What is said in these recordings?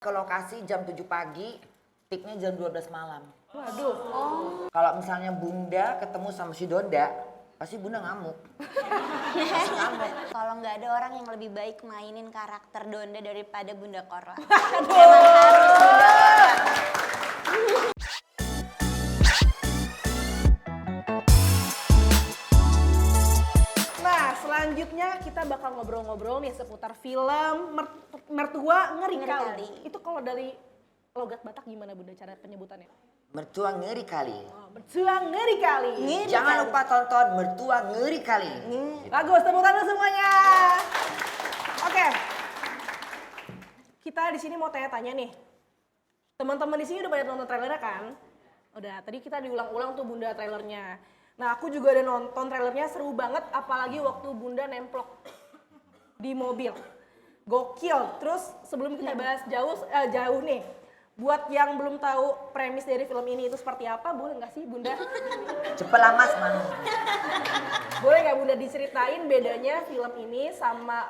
Ke lokasi jam 7 pagi, piknya jam 12 malam. Waduh. Oh. Kalau misalnya Bunda ketemu sama si Donda, pasti Bunda ngamuk. Pasti ngamuk. Kalau nggak ada orang yang lebih baik mainin karakter Donda daripada Bunda Korla. Aduh. Memang harus Bunda Korla. Nah, selanjutnya kita bakal ngobrol-ngobrol nih seputar film Mertua Ngeri Ngeri Kali. Kali. Itu kalau dari logat Batak gimana Bunda cara penyebutannya? Mertua ngeri kali. Oh, Mertua Ngeri Kali. Jangan lupa tonton Mertua ngeri kali. Bagus, tepuk tangan semuanya. Oke. Kita di sini mau tanya-tanya nih. Teman-teman di sini udah pada nonton trailernya kan? Udah, tadi kita diulang-ulang tuh Bunda trailernya. Nah, aku juga udah nonton trailernya, seru banget apalagi waktu Bunda nemplok di mobil. Gokil. Terus sebelum kita bahas jauh nih, buat yang belum tahu premis dari film ini itu seperti apa, boleh nggak sih Bunda? Cepelah mas, man. Boleh nggak Bunda diceritain bedanya film ini sama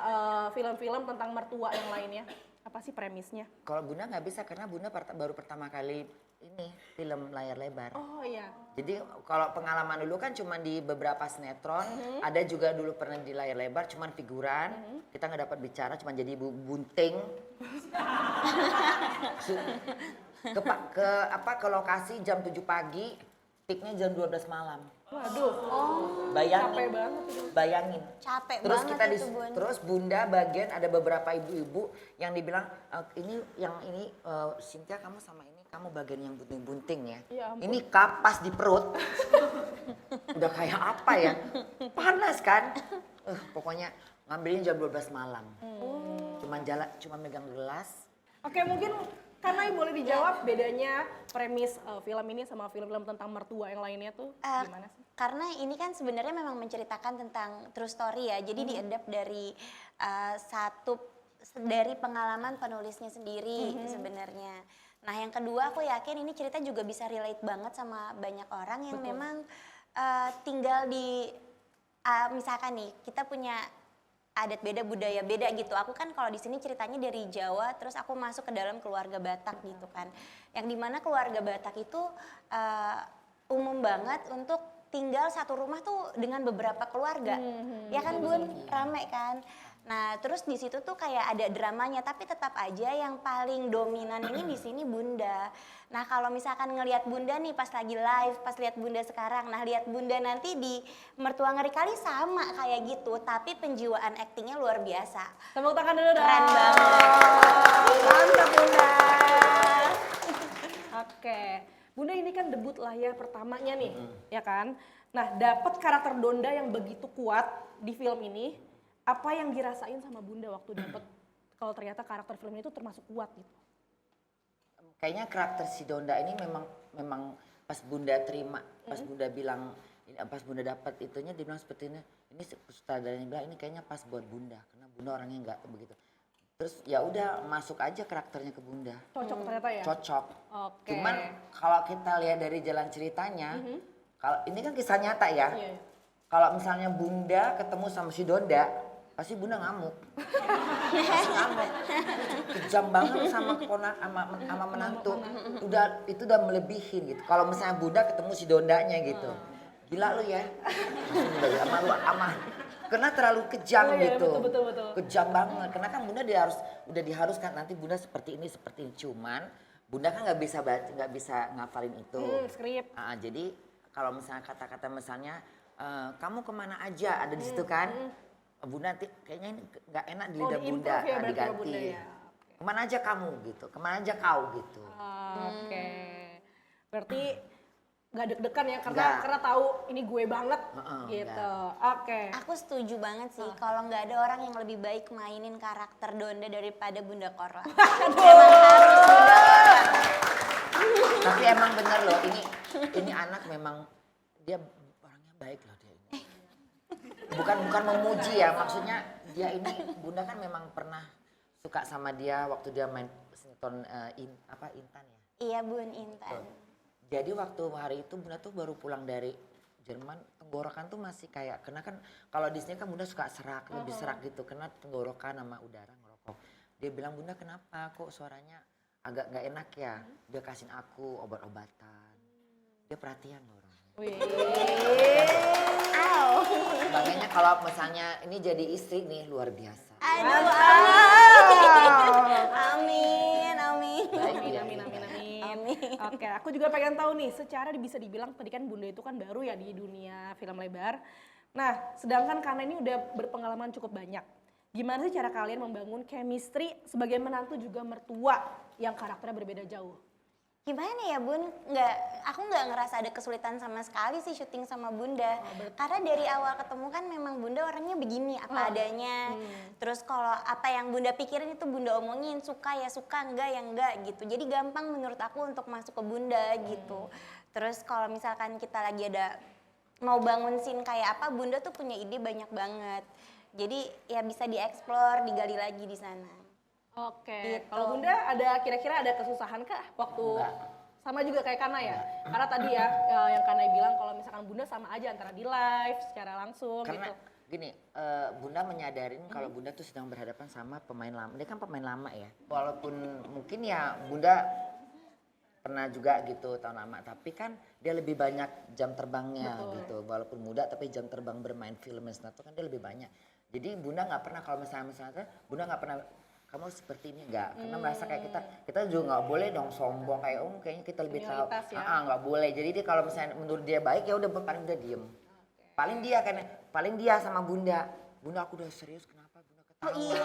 film-film tentang mertua yang lainnya? Apa sih premisnya? Kalau Bunda nggak bisa karena Bunda baru pertama kali ini film layar lebar. Oh iya. Jadi kalau pengalaman dulu kan cuma di beberapa sinetron, ada juga dulu pernah di layar lebar, cuman figuran, kita nggak dapat bicara, cuma jadi ibu bunting. Ke lokasi jam 7 pagi, piknya jam 12 malam. Waduh. Oh. Bayangin. Capek banget itu. Bayangin. Capek Terus banget kita itu, Bun. terus Bunda bagian ada beberapa ibu-ibu yang dibilang ini Cynthia kamu sama ini kamu bagian yang bunting-bunting ya. Ya ampun. Ini kapas di perut. Udah kayak apa ya? Panas kan? Pokoknya ngambilin jam 12 malam. Cuma megang gelas. Oke, mungkin karena boleh dijawab bedanya premis film ini sama film-film tentang mertua yang lainnya tuh gimana sih? Karena ini kan sebenarnya memang menceritakan tentang true story ya. Jadi diadapt dari dari pengalaman penulisnya sendiri sebenarnya. Nah, yang kedua aku yakin ini cerita juga bisa relate banget sama banyak orang yang memang tinggal di misalkan nih kita punya adat beda, budaya beda gitu. Aku kan kalau di sini ceritanya dari Jawa, terus aku masuk ke dalam keluarga Batak gitu kan. Yang dimana keluarga Batak itu umum banget untuk tinggal satu rumah tuh dengan beberapa keluarga. Ya kan Bun, rame kan. Nah, terus di situ tuh kayak ada dramanya, tapi tetap aja yang paling dominan ini di sini Bunda. Nah, kalau misalkan ngelihat Bunda nih pas lagi live, pas lihat Bunda sekarang, nah lihat Bunda nanti di Mertua Ngeri Kali sama kayak gitu, tapi penjiwaan aktingnya luar biasa. Tepuk tangan dulu dong. Keren banget. Mantap Bunda. Oke. Bunda ini kan debut layar pertamanya nih, ya kan? Nah, dapat karakter Donda yang begitu kuat di film ini. Apa yang dirasain sama Bunda waktu dapat kalau ternyata karakter film itu termasuk kuat gitu? Kayaknya karakter si Donda ini memang pas Bunda terima, pas Bunda bilang, pas Bunda dapat itunya dia bilang seperti ini sutradaranya bilang ini kayaknya pas buat Bunda karena Bunda orangnya nggak begitu. Terus ya udah masuk aja karakternya ke Bunda. Cocok ternyata ya? Cocok. Oke. Cuman kalau kita lihat dari jalan ceritanya, kalau ini kan kisah nyata ya. Iya. Kalau misalnya Bunda ketemu sama si Donda, pasti Bunda ngamuk. Pasti ngamuk. Kejam banget sama sama menantu. Itu udah melebihin gitu. Kalau misalnya Bunda ketemu si Dondanya gitu. Gila lu ya. Sama lu karena terlalu kejam gitu. Betul. Kejam banget. Karena kan Bunda udah diharuskan nanti Bunda seperti ini. Cuman Bunda kan nggak bisa ngafalin itu. Skrip. Jadi kalau misalnya kata-kata misalnya kamu kemana aja ada di situ kan. Bunda nanti kayaknya ini nggak enak di lidah Bunda, ya, diganti. Bunda ya. Kemana aja kamu gitu, kemana aja kau gitu. Oke. Berarti nggak deg-degan ya karena tahu ini gue banget gitu. Oke. Aku setuju banget sih kalau nggak ada orang yang lebih baik mainin karakter Donda daripada Bunda Korla. Memang harus Bunda Korla. Tapi emang bener loh, ini anak memang dia orangnya baik loh dia ini. Bukan memuji ya, maksudnya dia ini Bunda kan memang pernah suka sama dia waktu dia main sinetron Intan ya. Iya Bun, Intan. Jadi waktu hari itu Bunda tuh baru pulang dari Jerman, tenggorokan tuh masih kayak, karena kan kalau di sini kan Bunda suka serak, lebih serak gitu, kena tenggorokan sama udara ngerokok. Dia bilang Bunda kenapa kok suaranya agak nggak enak ya. Dia kasihin aku obat-obatan. Dia perhatian loh orangnya. Wih. Au. Makanya kalau misalnya ini jadi istri nih luar biasa. Aduh, amin, amin. Amin, amin, amin, amin. Amin. Oke, aku juga pengen tahu nih, secara bisa dibilang tadi kan Bunda itu kan baru ya di dunia film lebar. Nah, sedangkan karena ini udah berpengalaman cukup banyak. Gimana sih cara kalian membangun chemistry sebagai menantu juga mertua yang karakternya berbeda jauh? Gimana ya Bun, aku nggak ngerasa ada kesulitan sama sekali sih syuting sama Bunda. Karena dari awal ketemu kan memang Bunda orangnya begini, apa adanya. Terus kalau apa yang Bunda pikirin itu Bunda omongin, suka ya suka, enggak ya enggak gitu. Jadi gampang menurut aku untuk masuk ke Bunda gitu. Terus kalau misalkan kita lagi ada mau bangun scene kayak apa, Bunda tuh punya ide banyak banget. Jadi ya bisa dieksplor, digali lagi di sana. Oke, Gitu. kalau Bunda ada kira-kira ada kesusahan kah waktu Enggak. sama juga kayak Kana ya? Karena tadi ya yang Kana bilang kalau misalkan Bunda sama aja antara di live secara langsung Karena gitu. gini, Bunda menyadarin kalau Bunda tuh sedang berhadapan sama pemain lama. Dia kan pemain lama ya. Walaupun mungkin ya Bunda pernah juga gitu tahun lama, tapi kan dia lebih banyak jam terbangnya gitu. Walaupun muda tapi jam terbang bermain film dan itu kan dia lebih banyak. Jadi Bunda nggak pernah kalau misalnya Bunda nggak pernah kamu seperti ini enggak, karena merasa kayak kita juga nggak boleh dong sombong kayak kayaknya kita lebih tahu, Senioritas ya. nggak boleh. Jadi dia kalau misalnya menurut dia baik ya udah paling dia diem. Paling dia sama Bunda aku udah serius kenapa Bunda ketawa. Oh iya,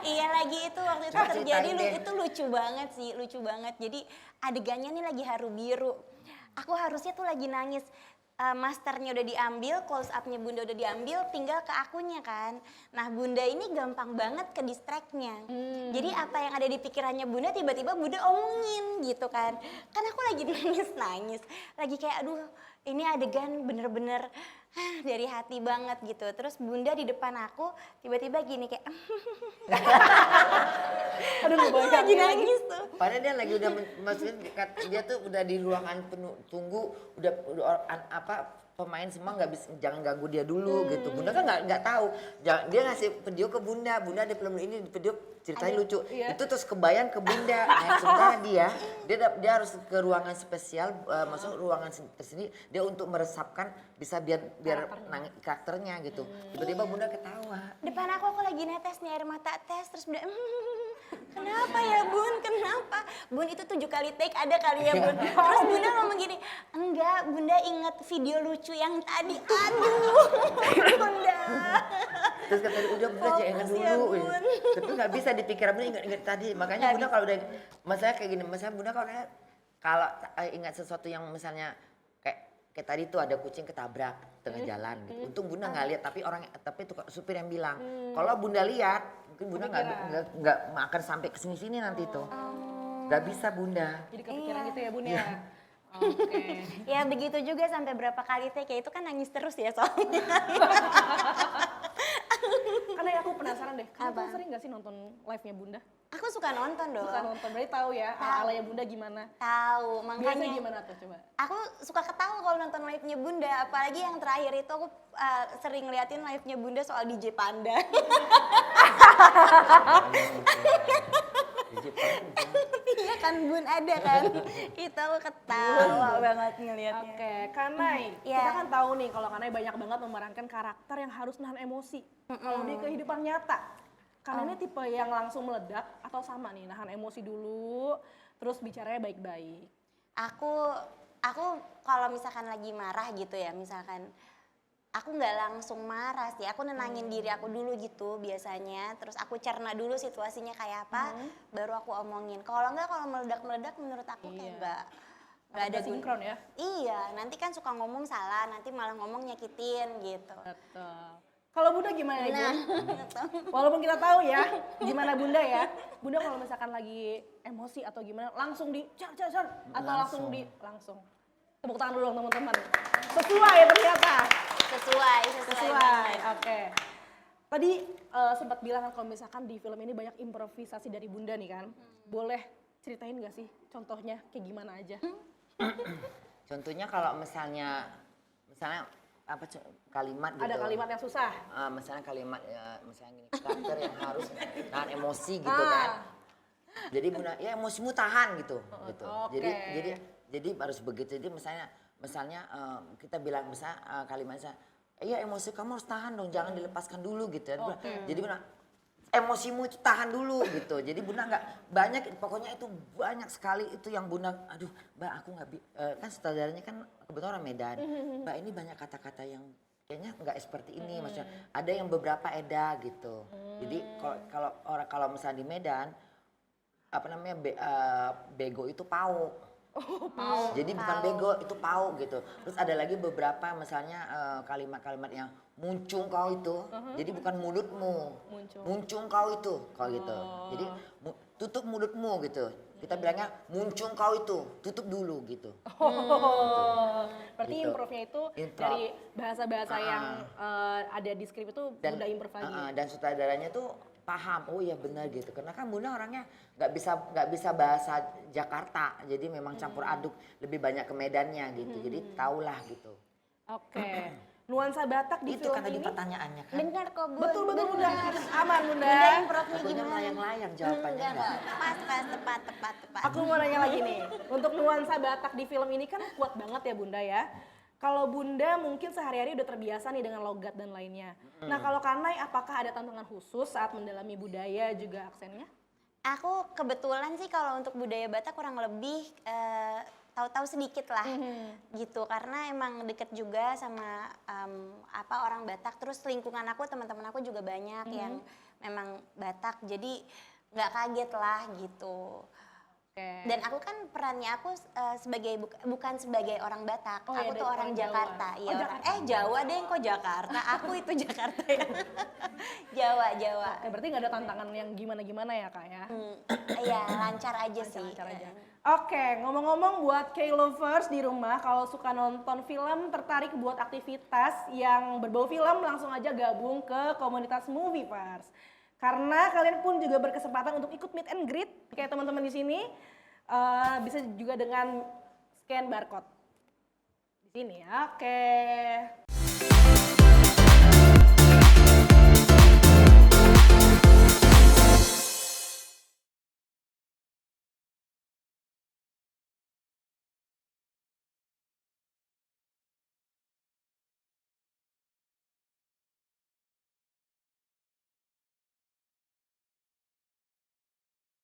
iya lagi itu waktu itu Coba terjadi ceritain deh. itu lucu banget sih, lucu banget. Jadi adegannya nih lagi haru biru. Aku harusnya tuh lagi nangis. Masternya udah diambil, close up-nya Bunda udah diambil, tinggal ke akunya kan. Nah Bunda ini gampang banget ke distract-nya. Jadi apa yang ada di pikirannya Bunda tiba-tiba Bunda omongin gitu kan. Kan aku lagi nangis-nangis, lagi kayak aduh ini adegan bener-bener dari hati banget gitu. Terus Bunda di depan aku tiba-tiba gini kayak Aduh, aku lagi nangis tuh. Padahal dia lagi udah maksudnya dia tuh udah di ruangan penuh tunggu udah pemain semua nggak bisa jangan ganggu dia dulu gitu. Bunda kan nggak tahu. Dia ngasih video ke Bunda ada film ini di video ceritanya lucu. iya. Itu terus kebayang ke Bunda. Nah, sementara dia harus ke ruangan spesial maksudnya ruangan tersendiri dia untuk meresapkan bisa biar nangis karakternya gitu. Tiba-tiba Bunda ketawa. Depan aku lagi netes nih air mata tes terus Bunda kenapa ya Bun, kenapa? Bun itu 7 kali take ada kali ya Bun. Terus Bunda ngomong gini, enggak Bunda inget video lucu yang tadi. Aduh Bunda. Terus kata dia, udah Bunda jangan ingat Fokus ya, dulu. Bun. Tapi nggak bisa dipikir Bunda ingat tadi. Makanya Bunda kalau udah, masalah kayak gini, misalnya Bunda kalau ingat sesuatu yang misalnya kayak tadi tuh ada kucing ketabrak tengah jalan gitu. Untung Bunda nggak lihat, tapi itu supir yang bilang, kalau Bunda lihat, mungkin Bunda nggak akan sampai ke sini nanti tuh. Nggak bisa Bunda. Jadi kepikiran gitu ya Bun ya? Oke. Ya begitu juga sampai berapa kali take ya itu kan nangis terus ya soalnya. Karena ya aku penasaran deh, kamu Apa? tuh sering gak sih nonton live-nya Bunda? Aku suka nonton dong. Suka nonton, berarti tahu ya ala-alanya Bunda gimana? Tahu, Biasanya makanya gimana tuh coba? aku suka ketawa kalau nonton live-nya Bunda, apalagi yang terakhir itu aku sering ngeliatin live-nya Bunda soal DJ Panda. Iya kan Bun ada kan? Itu aku ketawa banget ngeliatnya. Oke, Kanai, Iya. kita kan tahu nih kalau Kanai banyak banget memerankan karakter yang harus nahan emosi. Kalau di kehidupan nyata, Kanai ini tipe yang langsung meledak atau sama nih, nahan emosi dulu, terus bicaranya baik-baik. Aku kalau misalkan lagi marah gitu ya, misalkan aku nggak langsung marah sih, aku nenangin diri aku dulu gitu biasanya, terus aku cerna dulu situasinya kayak apa, baru aku omongin. Kalau meledak-meledak menurut aku kayak nggak ada sinkron ya. Iya, nanti kan suka ngomong salah, nanti malah ngomong nyakitin gitu. Betul. Kalau Bunda gimana nih Nah, Bun? Walaupun kita tahu ya gimana Bunda ya. Bunda kalau misalkan lagi emosi atau gimana langsung car atau langsung. Tepuk tangan dulu dong teman-teman. Sesuai ternyata. sesuai banget. Oke. Tadi sempat bilang kan kalau misalkan di film ini banyak improvisasi dari Bunda nih kan. Boleh ceritain gak sih contohnya kayak gimana aja? Contohnya kalau misalnya kalimat gitu. Ada kalimat yang susah. Misalnya kalimat misalnya gini karakter yang harus nahan emosi gitu kan. Jadi Bunda, ya emosimu tahan gitu, gitu. Oke. Jadi harus begitu. Jadi misalnya kita bilang kalimatnya, iya emosi kamu harus tahan dong, jangan dilepaskan dulu gitu ya. Jadi Bunda, emosimu itu tahan dulu gitu. Jadi Bunda nggak banyak, pokoknya itu banyak sekali itu yang Bunda, aduh Mbak aku nggak, kan sutradaranya kan kebetulan orang Medan. Mbak ini banyak kata-kata yang kayaknya nggak seperti ini, maksudnya ada yang beberapa eda gitu. Jadi kalau misalnya di Medan, apa namanya bego itu pau. Jadi bukan bego itu pau gitu. Terus ada lagi beberapa misalnya kalimat-kalimat yang muncung kau itu. Jadi bukan mulutmu. Muncung kau itu kalau gitu. Jadi tutup mulutmu gitu. Kita bilangnya muncung kau itu, tutup dulu gitu. Berarti Gitu. improve-nya itu Improv. dari bahasa-bahasa yang ada di skrip itu Bunda improve lagi. Dan sutradaranya tuh paham, oh iya benar gitu. Karena kan Bunda orangnya nggak bisa bahasa Jakarta, jadi memang campur aduk, lebih banyak ke Medannya gitu. Jadi tahulah gitu. Oke. Nuansa Batak di Itu film kan tadi ini. pertanyaannya kan. Benar kok Bun. Betul Bunda. Aman Bunda. Bunda improve-nya Takutnya gimana? melayang-layang jawabannya. Enggak kok. Pas, tepat. Aku mau nanya lagi nih. Untuk nuansa Batak di film ini kan kuat banget ya Bunda ya. Kalau Bunda mungkin sehari-hari udah terbiasa nih dengan logat dan lainnya. Nah kalau Kanai apakah ada tantangan khusus saat mendalami budaya juga aksennya? Aku kebetulan sih kalau untuk budaya Batak kurang lebih tahu-tahu sedikit lah gitu, karena emang deket juga sama orang Batak, terus lingkungan aku, teman-teman aku juga banyak yang memang Batak, jadi nggak kaget lah gitu. Oke. Dan aku kan perannya aku bukan sebagai orang Batak, Oh, aku iya, tuh dari orang orang Jawa. Jakarta. Oh, Iya, Jakarta. Jawa deh kok Jakarta, aku itu Jakarta ya. Jawa. Oke, berarti nggak ada tantangan yang gimana-gimana ya kak ya? Iya, lancar aja sih. Lancar aja. Oke, ngomong-ngomong buat K-lovers di rumah, kalau suka nonton film, tertarik buat aktivitas yang berbau film, langsung aja gabung ke komunitas Movieverse. Karena kalian pun juga berkesempatan untuk ikut meet and greet kayak teman-teman di sini, bisa juga dengan scan barcode di sini. Oke.